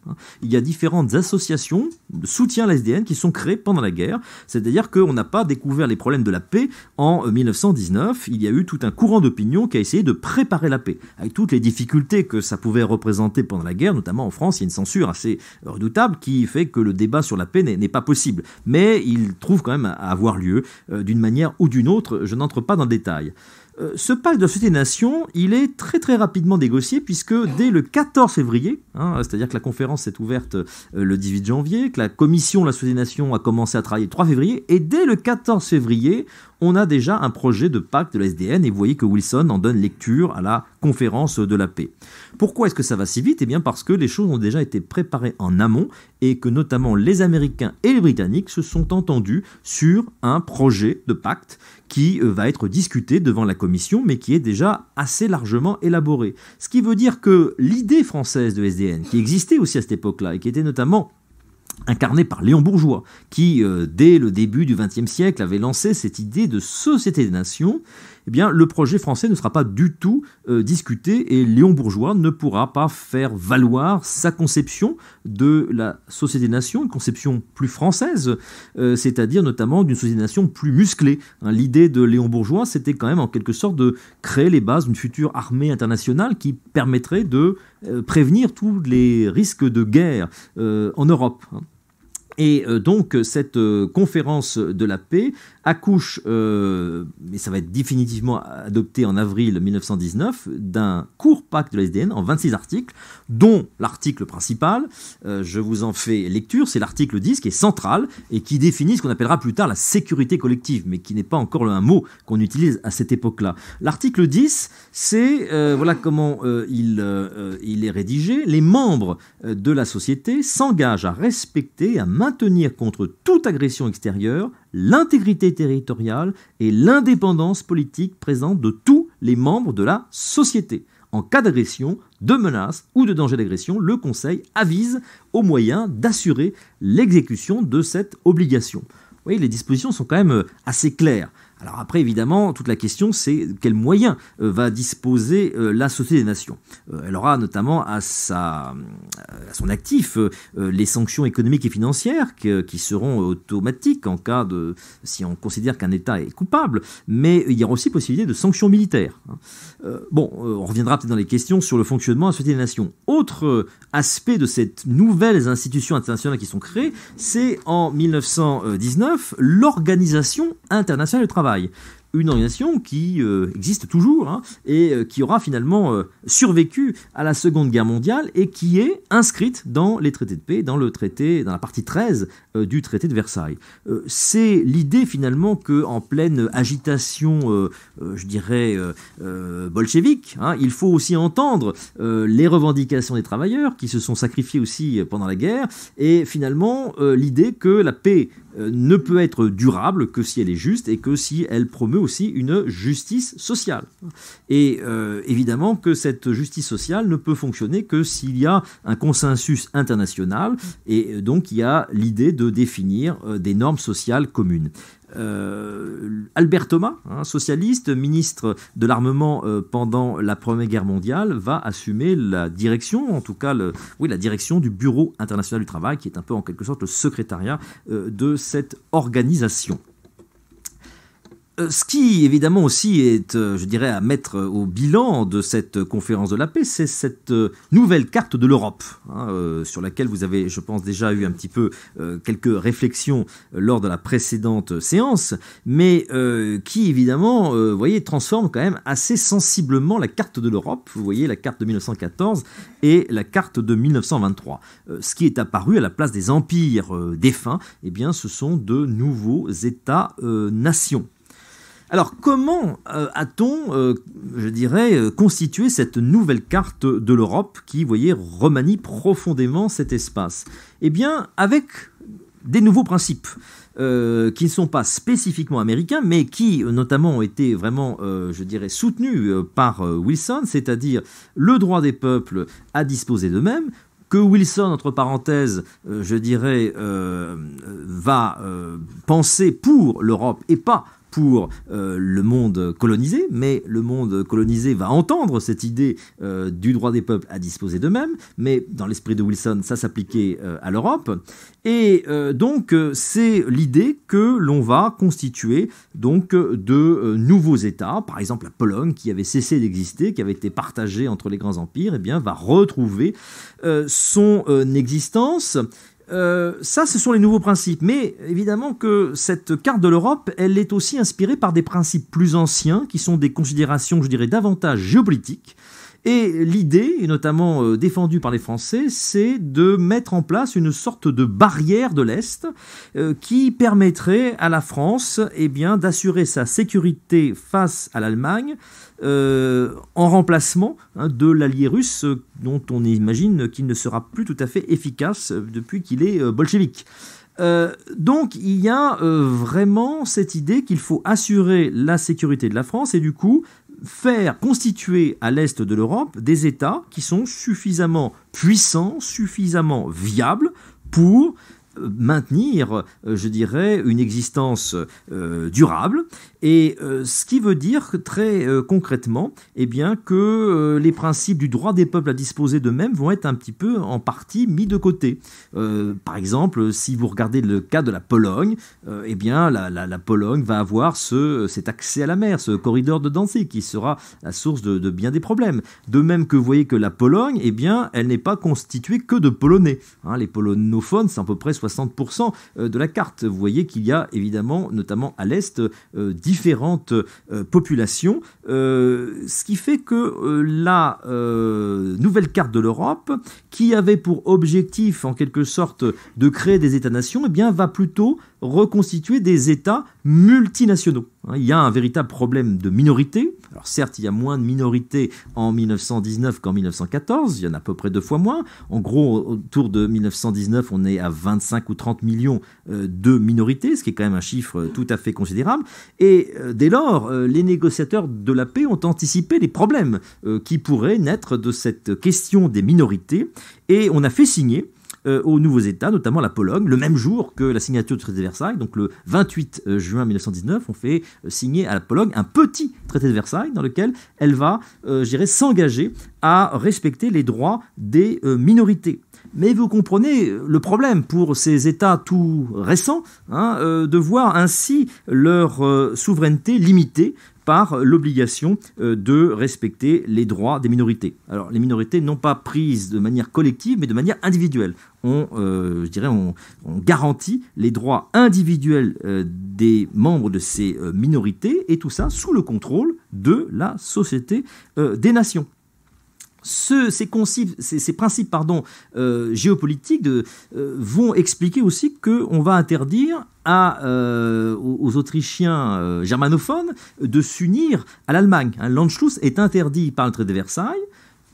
Il y a différentes associations de soutien à la SDN qui sont créées pendant la guerre, c'est-à-dire qu'on n'a pas découvert les problèmes de la paix en 1919, il y a eu tout un courant d'opinion qui a essayé de préparer la paix, avec toutes les difficultés que ça pouvait représenter pendant la guerre, notamment en France, il y a une censure assez redoutable qui fait que le débat sur la paix n'est pas possible, mais il trouve quand même à avoir lieu d'une manière ou d'une autre, je n'entre pas dans le détail. Ce pacte de la Société des Nations, il est très très rapidement négocié puisque dès le 14 février, c'est-à-dire que la conférence s'est ouverte le 18 janvier, que la commission de la Société des Nations a commencé à travailler le 3 février, et dès le 14 février, on a déjà un projet de pacte de la SDN, et vous voyez que Wilson en donne lecture à la conférence de la paix. Pourquoi est-ce que ça va si vite ? Eh bien parce que les choses ont déjà été préparées en amont, et que notamment les Américains et les Britanniques se sont entendus sur un projet de pacte qui va être discuté devant la commission, mais qui est déjà assez largement élaboré. Ce qui veut dire que l'idée française de SDN, qui existait aussi à cette époque-là, et qui était notamment incarné par Léon Bourgeois, qui, dès le début du XXe siècle, avait lancé cette idée de société des nations, eh bien, le projet français ne sera pas du tout discuté et Léon Bourgeois ne pourra pas faire valoir sa conception de la société des nations, une conception plus française, c'est-à-dire notamment d'une société des nations plus musclée. L'idée de Léon Bourgeois, c'était quand même en quelque sorte de créer les bases d'une future armée internationale qui permettrait de prévenir tous les risques de guerre en Europe. Et donc cette conférence de la paix accouche, mais ça va être définitivement adopté en avril 1919, d'un court pacte de la SDN en 26 articles, dont l'article principal, je vous en fais lecture, c'est l'article 10 qui est central et qui définit ce qu'on appellera plus tard la sécurité collective, mais qui n'est pas encore un mot qu'on utilise à cette époque-là. L'article 10, c'est, voilà comment il est rédigé, les membres de la société s'engagent à respecter, à maintenir contre toute agression extérieure l'intégrité territoriale et l'indépendance politique présente de tous les membres de la société. En cas d'agression, de menace ou de danger d'agression, le Conseil avise aux moyens d'assurer l'exécution de cette obligation. Vous voyez, les dispositions sont quand même assez claires. Alors après, évidemment, toute la question, c'est quels moyens va disposer la Société des Nations. Elle aura notamment à son actif les sanctions économiques et financières qui seront automatiques en cas de, si on considère qu'un État est coupable, mais il y aura aussi possibilité de sanctions militaires. On reviendra peut-être dans les questions sur le fonctionnement de la Société des Nations. Autre aspect de ces nouvelles institutions internationales qui sont créées, c'est en 1919 l'Organisation internationale du travail. Une organisation qui existe toujours et qui aura finalement survécu à la Seconde Guerre mondiale et qui est inscrite dans les traités de paix, dans la partie 13 du traité de Versailles. C'est l'idée finalement qu'en pleine agitation, bolchevique, il faut aussi entendre les revendications des travailleurs qui se sont sacrifiés aussi pendant la guerre et finalement l'idée que la paix ne peut être durable que si elle est juste et que si elle promeut veut aussi une justice sociale. Et évidemment que cette justice sociale ne peut fonctionner que s'il y a un consensus international, et donc il y a l'idée de définir des normes sociales communes. Albert Thomas, socialiste, ministre de l'armement pendant la Première Guerre mondiale, va assumer la direction, en tout cas la direction du Bureau international du travail, qui est un peu en quelque sorte le secrétariat de cette organisation. Ce qui, évidemment, aussi est, je dirais, à mettre au bilan de cette conférence de la paix, c'est cette nouvelle carte de l'Europe, sur laquelle vous avez, je pense, déjà eu un petit peu quelques réflexions lors de la précédente séance, mais qui, évidemment, vous voyez, transforme quand même assez sensiblement la carte de l'Europe. Vous voyez la carte de 1914 et la carte de 1923. Ce qui est apparu à la place des empires défunts, eh bien, ce sont de nouveaux États-nations. Alors, comment a-t-on, je dirais, constitué cette nouvelle carte de l'Europe qui, vous voyez, remanie profondément cet espace? Eh bien, avec des nouveaux principes qui ne sont pas spécifiquement américains, mais qui, notamment, ont été vraiment, je dirais, soutenus par Wilson, c'est-à-dire le droit des peuples à disposer d'eux-mêmes, que Wilson, entre parenthèses, je dirais, va penser pour l'Europe et pas pour le monde colonisé, mais le monde colonisé va entendre cette idée du droit des peuples à disposer d'eux-mêmes, mais dans l'esprit de Wilson, ça s'appliquait à l'Europe. Et donc, c'est l'idée que l'on va constituer donc de nouveaux États, par exemple la Pologne, qui avait cessé d'exister, qui avait été partagée entre les grands empires, eh bien, va retrouver son existence. Ça, ce sont les nouveaux principes. Mais évidemment que cette carte de l'Europe, elle est aussi inspirée par des principes plus anciens, qui sont des considérations, je dirais, davantage géopolitiques. Et l'idée, et notamment défendue par les Français, c'est de mettre en place une sorte de barrière de l'Est qui permettrait à la France d'assurer sa sécurité face à l'Allemagne en remplacement de l'allié russe dont on imagine qu'il ne sera plus tout à fait efficace depuis qu'il est bolchevique. Donc il y a vraiment cette idée qu'il faut assurer la sécurité de la France et du coup faire constituer à l'est de l'Europe des États qui sont suffisamment puissants, suffisamment viables pour maintenir, je dirais, une existence durable. Et ce qui veut dire que très concrètement, que les principes du droit des peuples à disposer d'eux-mêmes vont être un petit peu en partie mis de côté. Par exemple, si vous regardez le cas de la Pologne, la Pologne va avoir cet accès à la mer, ce corridor de Danzig qui sera la source de bien des problèmes. De même que vous voyez que la Pologne, elle n'est pas constituée que de Polonais. Les polonophones, c'est à peu près 60% de la carte. Vous voyez qu'il y a évidemment, notamment à l'Est, différentes populations, ce qui fait que la nouvelle carte de l'Europe, qui avait pour objectif en quelque sorte de créer des États-nations, va plutôt reconstituer des États multinationaux. Il y a un véritable problème de minorité. Alors certes, il y a moins de minorités en 1919 qu'en 1914, il y en a à peu près 2 fois moins. En gros, autour de 1919, on est à 25 ou 30 millions de minorités, ce qui est quand même un chiffre tout à fait considérable. Et dès lors, les négociateurs de la paix ont anticipé les problèmes qui pourraient naître de cette question des minorités. Et on a fait signer aux nouveaux États, notamment la Pologne, le même jour que la signature du traité de Versailles, donc le 28 juin 1919, on fait signer à la Pologne un petit traité de Versailles dans lequel elle va, s'engager à respecter les droits des minorités. Mais vous comprenez le problème pour ces États tout récents, de voir ainsi leur souveraineté limitée par l'obligation de respecter les droits des minorités. Alors, les minorités non pas prises de manière collective, mais de manière individuelle. On garantit les droits individuels des membres de ces minorités, et tout ça sous le contrôle de la Société des Nations. Ces principes géopolitiques vont expliquer aussi qu'on va interdire aux Autrichiens germanophones de s'unir à l'Allemagne. L'Anschluss est interdit par le traité de Versailles.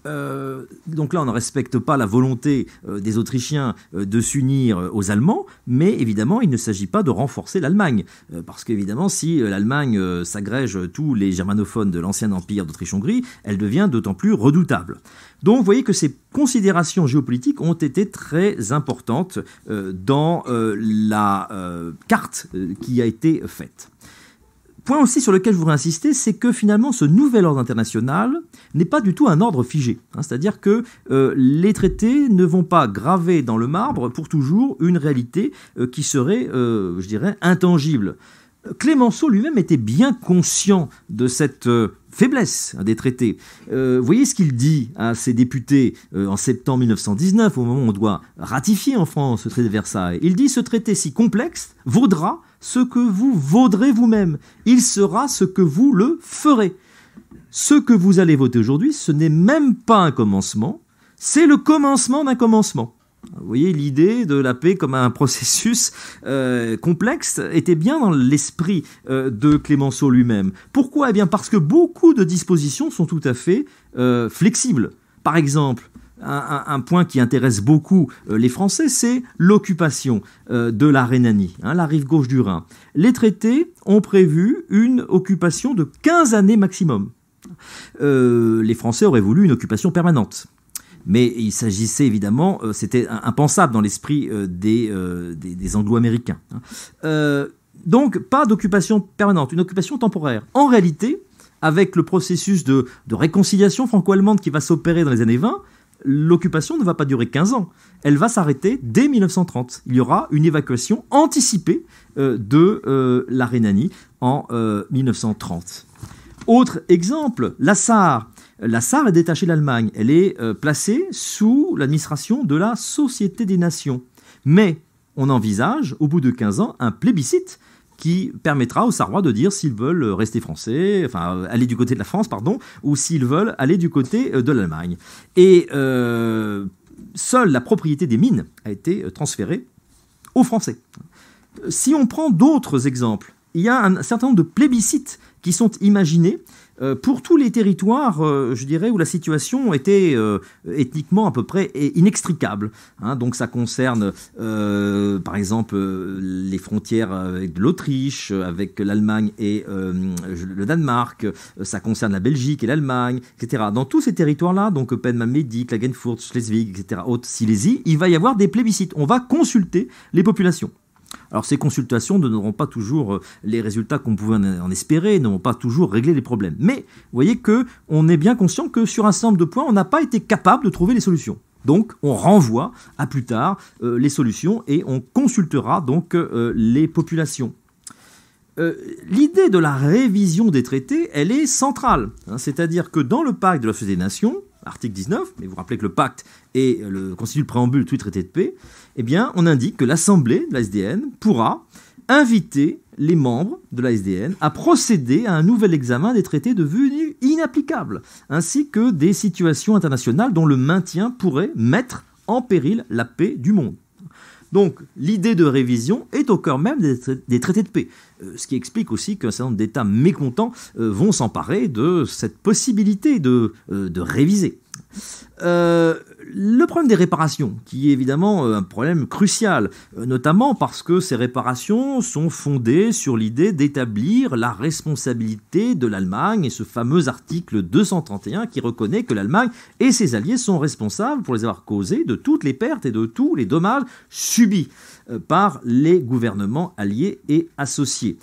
Donc là, on ne respecte pas la volonté des Autrichiens de s'unir aux Allemands, mais évidemment, il ne s'agit pas de renforcer l'Allemagne. Parce qu'évidemment, si l'Allemagne s'agrège tous les germanophones de l'ancien empire d'Autriche-Hongrie, elle devient d'autant plus redoutable. Donc vous voyez que ces considérations géopolitiques ont été très importantes dans la carte qui a été faite. Point aussi sur lequel je voudrais insister, c'est que finalement ce nouvel ordre international n'est pas du tout un ordre figé. C'est-à-dire que les traités ne vont pas graver dans le marbre pour toujours une réalité qui serait, je dirais, intangible. Clémenceau lui-même était bien conscient de cette faiblesse des traités. Vous voyez ce qu'il dit à ses députés en septembre 1919, au moment où on doit ratifier en France le traité de Versailles. Il dit « Ce traité si complexe vaudra ce que vous vaudrez vous-même. Il sera ce que vous le ferez. Ce que vous allez voter aujourd'hui, ce n'est même pas un commencement, c'est le commencement d'un commencement. » Vous voyez, l'idée de la paix comme un processus complexe était bien dans l'esprit de Clémenceau lui-même. Pourquoi ? Eh bien parce que beaucoup de dispositions sont tout à fait flexibles. Par exemple, un point qui intéresse beaucoup les Français, c'est l'occupation de la Rhénanie, la rive gauche du Rhin. Les traités ont prévu une occupation de 15 années maximum. Les Français auraient voulu une occupation permanente. Mais il s'agissait évidemment, c'était impensable dans l'esprit des Anglo-Américains. Donc pas d'occupation permanente, une occupation temporaire. En réalité, avec le processus de réconciliation franco-allemande qui va s'opérer dans les années 20, l'occupation ne va pas durer 15 ans. Elle va s'arrêter dès 1930. Il y aura une évacuation anticipée de la Rhénanie en 1930. Autre exemple, la Sarre. La Sarre est détachée de l'Allemagne. Elle est placée sous l'administration de la Société des Nations. Mais on envisage, au bout de 15 ans, un plébiscite qui permettra aux Sarrois de dire s'ils veulent rester français, enfin aller du côté de la France, pardon, ou s'ils veulent aller du côté de l'Allemagne. Et seule la propriété des mines a été transférée aux Français. Si on prend d'autres exemples, il y a un certain nombre de plébiscites qui sont imaginés pour tous les territoires, je dirais, où la situation était ethniquement à peu près inextricable. Donc ça concerne, par exemple, les frontières avec l'Autriche, avec l'Allemagne et le Danemark. Ça concerne la Belgique et l'Allemagne, etc. Dans tous ces territoires-là, donc Penma-Medi, Klagenfurt, Schleswig, etc., Haute-Silésie, il va y avoir des plébiscites. On va consulter les populations. Alors ces consultations ne donneront pas toujours les résultats qu'on pouvait en espérer, ne vont pas toujours régler les problèmes. Mais vous voyez qu'on est bien conscient que sur un certain nombre de points, on n'a pas été capable de trouver les solutions. Donc on renvoie à plus tard les solutions et on consultera donc les populations. L'idée de la révision des traités, elle est centrale. C'est-à-dire que dans le pacte de la Société des Nations, article 19, mais vous rappelez que le pacte constitue le préambule de tout traité de paix, eh bien, on indique que l'Assemblée de la SDN pourra inviter les membres de la SDN à procéder à un nouvel examen des traités devenus inapplicables, ainsi que des situations internationales dont le maintien pourrait mettre en péril la paix du monde. Donc l'idée de révision est au cœur même des traités de paix, ce qui explique aussi qu'un certain nombre d'États mécontents vont s'emparer de cette possibilité de réviser. Le problème des réparations, qui est évidemment un problème crucial, notamment parce que ces réparations sont fondées sur l'idée d'établir la responsabilité de l'Allemagne et ce fameux article 231 qui reconnaît que l'Allemagne et ses alliés sont responsables pour les avoir causés de toutes les pertes et de tous les dommages subis par les gouvernements alliés et associés.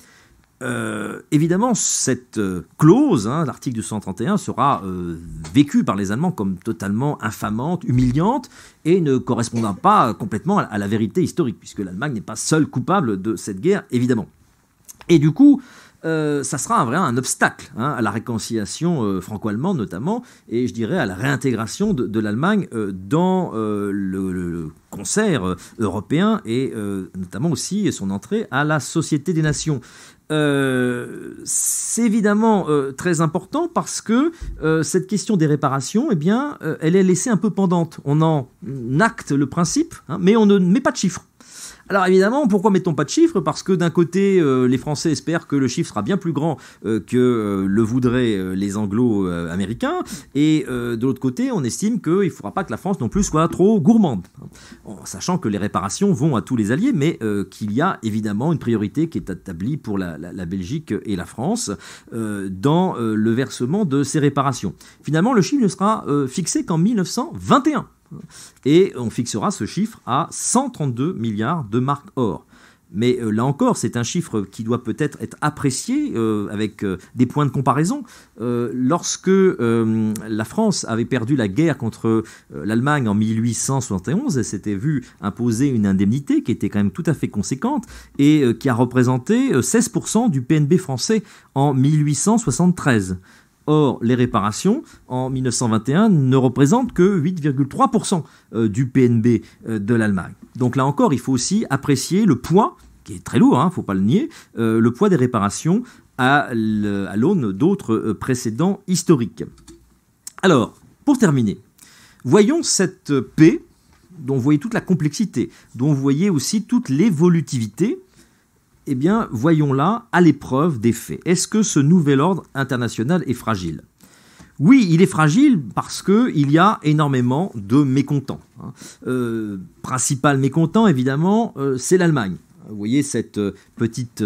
Évidemment, cette clause, l'article 231, sera vécue par les Allemands comme totalement infamante, humiliante, et ne correspondant pas complètement à la vérité historique, puisque l'Allemagne n'est pas seule coupable de cette guerre, évidemment. Et du coup, ça sera un obstacle à la réconciliation franco-allemande notamment, et je dirais à la réintégration de l'Allemagne dans le concert européen, et notamment aussi son entrée à la Société des Nations. C'est évidemment très important parce que cette question des réparations, eh bien, elle est laissée un peu pendante. On en acte le principe, mais on ne met pas de chiffres. Alors évidemment, pourquoi mettons pas de chiffres? Parce que d'un côté, les Français espèrent que le chiffre sera bien plus grand que le voudraient les Anglo-américains, et de l'autre côté, on estime qu'il ne faudra pas que la France non plus soit trop gourmande, en sachant que les réparations vont à tous les alliés, mais qu'il y a évidemment une priorité qui est établie pour la Belgique et la France dans le versement de ces réparations. Finalement, le chiffre ne sera fixé qu'en 1921. Et on fixera ce chiffre à 132 milliards de marks or. Mais là encore, c'est un chiffre qui doit peut-être être apprécié avec des points de comparaison. Lorsque la France avait perdu la guerre contre l'Allemagne en 1871, elle s'était vue imposer une indemnité qui était quand même tout à fait conséquente et qui a représenté 16% du PNB français en 1873. Or, les réparations, en 1921, ne représentent que 8,3% du PNB de l'Allemagne. Donc là encore, il faut aussi apprécier le poids, qui est très lourd, il ne faut pas le nier, le poids des réparations à l'aune d'autres précédents historiques. Alors, pour terminer, voyons cette paix, dont vous voyez toute la complexité, dont vous voyez aussi toute l'évolutivité. Eh bien, voyons-la à l'épreuve des faits. Est-ce que ce nouvel ordre international est fragile? Oui, il est fragile parce qu'il y a énormément de mécontents. Principal mécontent, évidemment, c'est l'Allemagne. Vous voyez cette petite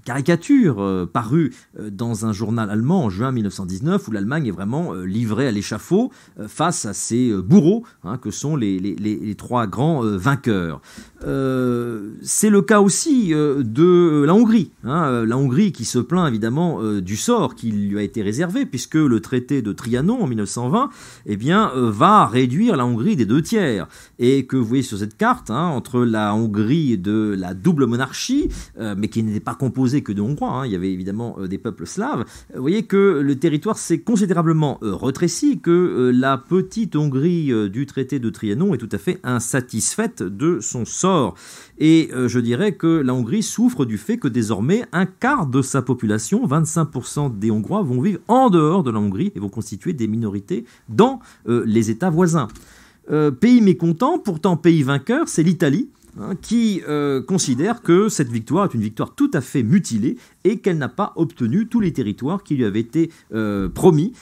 caricature parue dans un journal allemand en juin 1919 où l'Allemagne est vraiment livrée à l'échafaud face à ces bourreaux que sont les trois grands vainqueurs. C'est le cas aussi de la Hongrie. La Hongrie qui se plaint évidemment du sort qui lui a été réservé puisque le traité de Trianon en 1920 va réduire la Hongrie des 2/3. Et que vous voyez sur cette carte, entre la Hongrie de la double monarchie, mais qui n'était pas composée que de Hongrois, il y avait évidemment des peuples slaves, vous voyez que le territoire s'est considérablement rétréci, que la petite Hongrie du traité de Trianon est tout à fait insatisfaite de son sort. Et je dirais que la Hongrie souffre du fait que désormais un quart de sa population, 25% des Hongrois, vont vivre en dehors de la Hongrie et vont constituer des minorités dans les États voisins. Pays mécontent, pourtant pays vainqueur, c'est l'Italie, qui considère que cette victoire est une victoire tout à fait mutilée et qu'elle n'a pas obtenu tous les territoires qui lui avaient été promis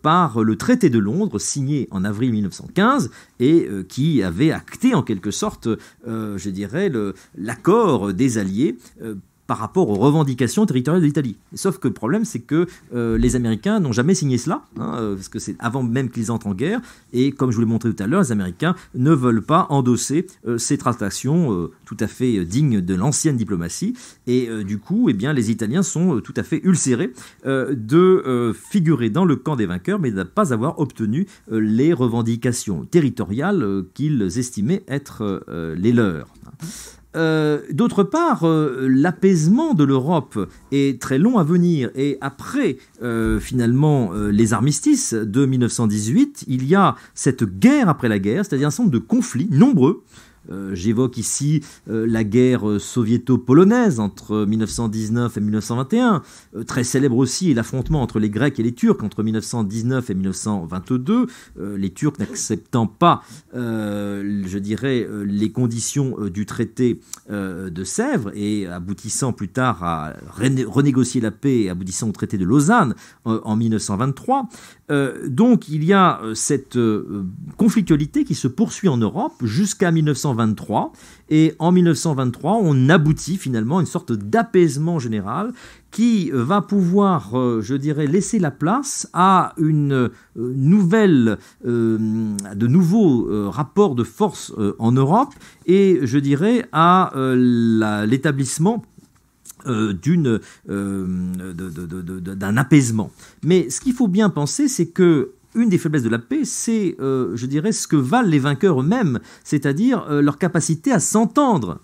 par le traité de Londres signé en avril 1915 et qui avait acté en quelque sorte, je dirais, l'accord des Alliés par rapport aux revendications territoriales de l'Italie. Sauf que le problème, c'est que les Américains n'ont jamais signé cela, parce que c'est avant même qu'ils entrent en guerre, et comme je vous l'ai montré tout à l'heure, les Américains ne veulent pas endosser ces tractations tout à fait dignes de l'ancienne diplomatie, et du coup, les Italiens sont tout à fait ulcérés de figurer dans le camp des vainqueurs, mais de ne pas avoir obtenu les revendications territoriales qu'ils estimaient être les leurs. D'autre part, l'apaisement de l'Europe est très long à venir et après finalement les armistices de 1918, il y a cette guerre après la guerre, c'est-à-dire un certain nombre de conflits nombreux. J'évoque ici la guerre soviéto-polonaise entre 1919 et 1921, très célèbre aussi est l'affrontement entre les Grecs et les Turcs entre 1919 et 1922, les Turcs n'acceptant pas, je dirais, les conditions du traité de Sèvres et aboutissant plus tard à renégocier la paix et aboutissant au traité de Lausanne en 1923. Donc il y a cette conflictualité qui se poursuit en Europe jusqu'à 1923 et en 1923 on aboutit finalement à une sorte d'apaisement général qui va pouvoir, je dirais, laisser la place à une nouvelle, de nouveaux rapports de force en Europe et je dirais à l'établissement d'un apaisement. Mais ce qu'il faut bien penser, c'est que une des faiblesses de la paix, c'est, je dirais, ce que valent les vainqueurs eux-mêmes, c'est-à-dire leur capacité à s'entendre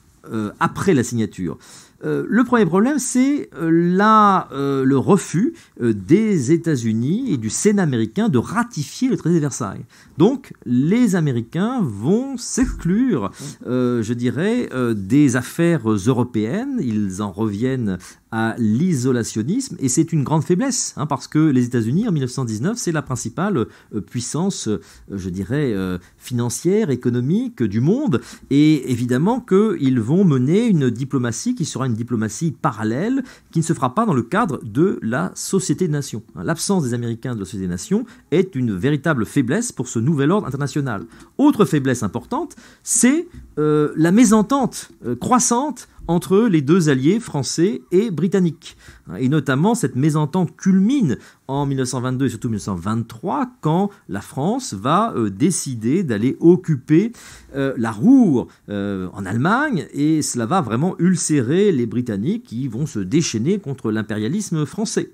après la signature. Le premier problème, c'est le refus des États-Unis et du Sénat américain de ratifier le traité de Versailles. Donc, les Américains vont s'exclure, je dirais, des affaires européennes. Ils en reviennent à l'isolationnisme, et c'est une grande faiblesse, parce que les États-Unis, en 1919, c'est la principale puissance, je dirais, financière, économique du monde, et évidemment qu'ils vont mener une diplomatie qui sera une diplomatie parallèle, qui ne se fera pas dans le cadre de la Société des Nations. L'absence des Américains de la Société des Nations est une véritable faiblesse pour ce nouvel ordre international. Autre faiblesse importante, c'est la mésentente croissante entre les deux alliés français et britanniques. Et notamment, cette mésentente culmine en 1922 et surtout 1923, quand la France va décider d'aller occuper la Ruhr en Allemagne, et cela va vraiment ulcérer les Britanniques qui vont se déchaîner contre l'impérialisme français.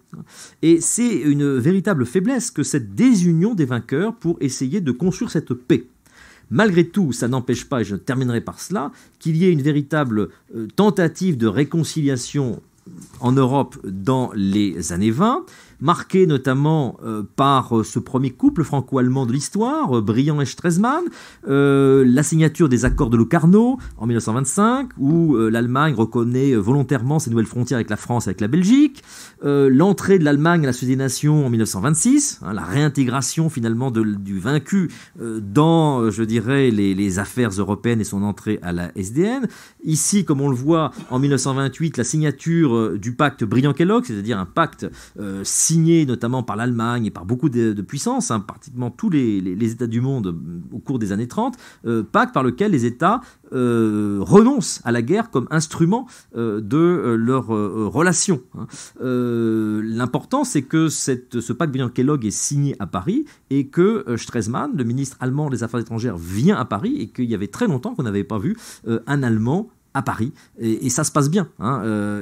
Et c'est une véritable faiblesse que cette désunion des vainqueurs pour essayer de construire cette paix. Malgré tout, ça n'empêche pas, et je terminerai par cela, qu'il y ait une véritable tentative de réconciliation en Europe dans les années 20, marquée notamment par ce premier couple franco-allemand de l'histoire, Briand et Stresemann, la signature des accords de Locarno en 1925, où l'Allemagne reconnaît volontairement ses nouvelles frontières avec la France et avec la Belgique, l'entrée de l'Allemagne à la Société des Nations en 1926, la réintégration finalement du vaincu dans, je dirais, les affaires européennes et son entrée à la SDN. Ici, comme on le voit, en 1928, la signature du pacte Briand-Kellogg, c'est-à-dire un pacte signé notamment par l'Allemagne et par beaucoup de puissances, pratiquement tous les États du monde au cours des années 30, pacte par lequel les États renoncent à la guerre comme instrument de leurs relations. L'important, c'est que ce pacte Briand-Kellogg est signé à Paris et que Stresemann, le ministre allemand des Affaires étrangères, vient à Paris, et qu'il y avait très longtemps qu'on n'avait pas vu un Allemand à Paris, et ça se passe bien.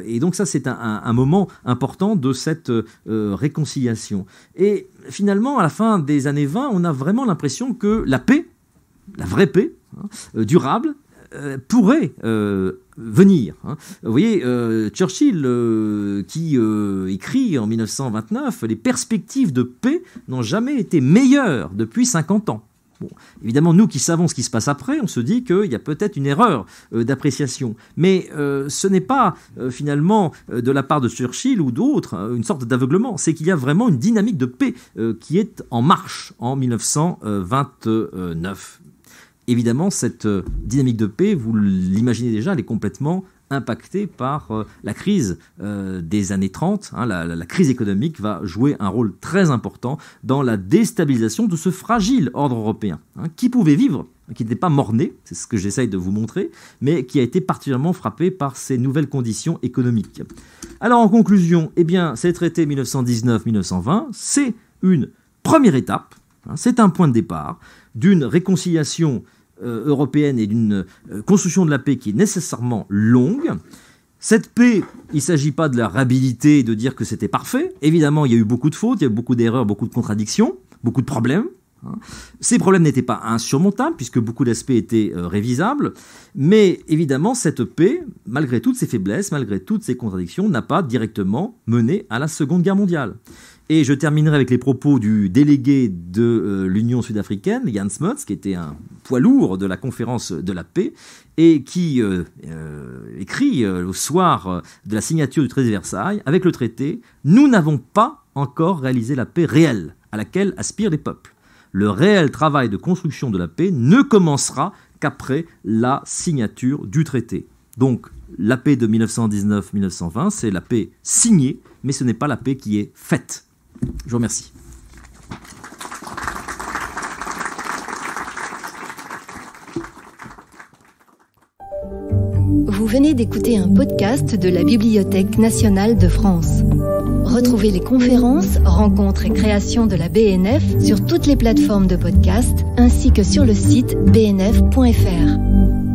Et donc ça, c'est un moment important de cette réconciliation. Et finalement, à la fin des années 20, on a vraiment l'impression que la paix, la vraie paix, durable, pourrait venir. Vous voyez, Churchill, qui écrit en 1929, les perspectives de paix n'ont jamais été meilleures depuis 50 ans. Bon, évidemment, nous qui savons ce qui se passe après, on se dit qu'il y a peut-être une erreur d'appréciation. Mais ce n'est pas finalement de la part de Churchill ou d'autres une sorte d'aveuglement. C'est qu'il y a vraiment une dynamique de paix qui est en marche en 1929. Évidemment, cette dynamique de paix, vous l'imaginez déjà, elle est complètement impacté par la crise des années 30. La crise économique va jouer un rôle très important dans la déstabilisation de ce fragile ordre européen, qui pouvait vivre, qui n'était pas mort-né, c'est ce que j'essaye de vous montrer, mais qui a été particulièrement frappé par ces nouvelles conditions économiques. Alors en conclusion, ces traités 1919-1920, c'est une première étape, c'est un point de départ d'une réconciliation européenne et d'une construction de la paix qui est nécessairement longue. Cette paix, il ne s'agit pas de la réhabiliter et de dire que c'était parfait. Évidemment, il y a eu beaucoup de fautes, il y a eu beaucoup d'erreurs, beaucoup de contradictions, beaucoup de problèmes. Ces problèmes n'étaient pas insurmontables puisque beaucoup d'aspects étaient révisables. Mais évidemment, cette paix, malgré toutes ses faiblesses, malgré toutes ses contradictions, n'a pas directement mené à la Seconde Guerre mondiale. Et je terminerai avec les propos du délégué de l'Union sud-africaine, Jan Smuts, qui était un poids lourd de la conférence de la paix, et qui écrit au soir de la signature du traité de Versailles, avec le traité, « Nous n'avons pas encore réalisé la paix réelle à laquelle aspirent les peuples. Le réel travail de construction de la paix ne commencera qu'après la signature du traité. » Donc, la paix de 1919-1920, c'est la paix signée, mais ce n'est pas la paix qui est faite. Je vous remercie. Vous venez d'écouter un podcast de la Bibliothèque nationale de France. Retrouvez les conférences, rencontres et créations de la BNF sur toutes les plateformes de podcast ainsi que sur le site bnf.fr.